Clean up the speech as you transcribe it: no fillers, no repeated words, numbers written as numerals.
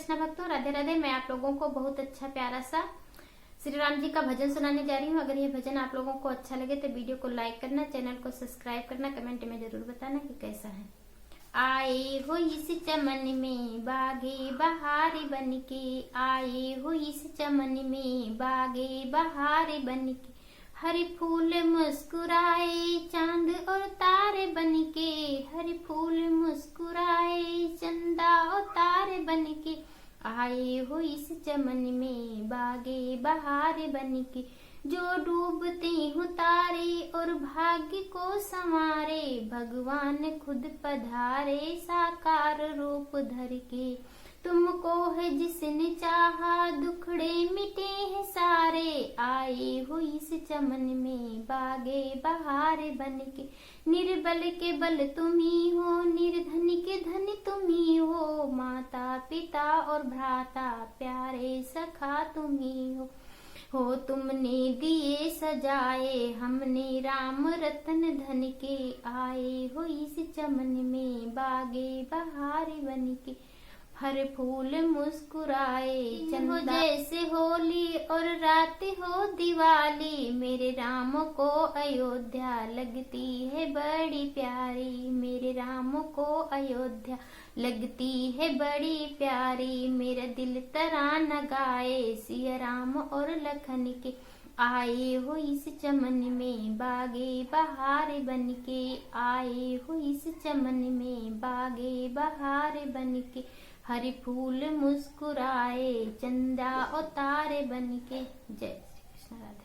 कृष्ण भक्तों, राधे राधे। मैं आप लोगों को बहुत अच्छा प्यारा सा श्री राम जी का भजन सुनाने जा रही हूँ। अगर ये भजन आप लोगों को अच्छा लगे तो वीडियो को लाइक करना, चैनल को सब्सक्राइब करना, कमेंट में जरूर बताना कि कैसा है। आए हो इस चमन में बागे बहारे बनके, आए हो इस चमन में बागे बहारे बनके, हरि फूल मुस्कुराए चांद और तारे बनके, हरि फूल मुस्कुराए चंदा और तारे बनके, आए हो इस चमन में बागे बहारे बनके, जो डूबते हूँ तारे और भाग्य को संवारे, भगवान खुद पधारे साकार रूप धर के, तुमको है जिसने चाहा दुखड़े मिटे हैं सारे, आए हो इस चमन में बागे बहारे बनके, निर्बल के बल तुम ही हो, निर्धन के धन तुम ही हो, माता पिता और भ्राता प्यारे सखा तुम ही हो तुमने दिए सजाए हमने राम रतन धन के, आए हो इस चमन में बागे बहारे बनके, हर फूल मुस्कुराए चंदा जैसे होली और रात हो दिवाली, मेरे राम को अयोध्या लगती है बड़ी प्यारी, मेरे राम को अयोध्या लगती है बड़ी प्यारी, मेरा दिल तराना गाए सिया राम और लखन के, आए हो इस चमन में बागे बहारे बनके, आए हो इस चमन में बागे बहारे बनके, हरि फूल मुस्कुराए चंदा और तारे बनके। जय श्री कृष्ण राधे।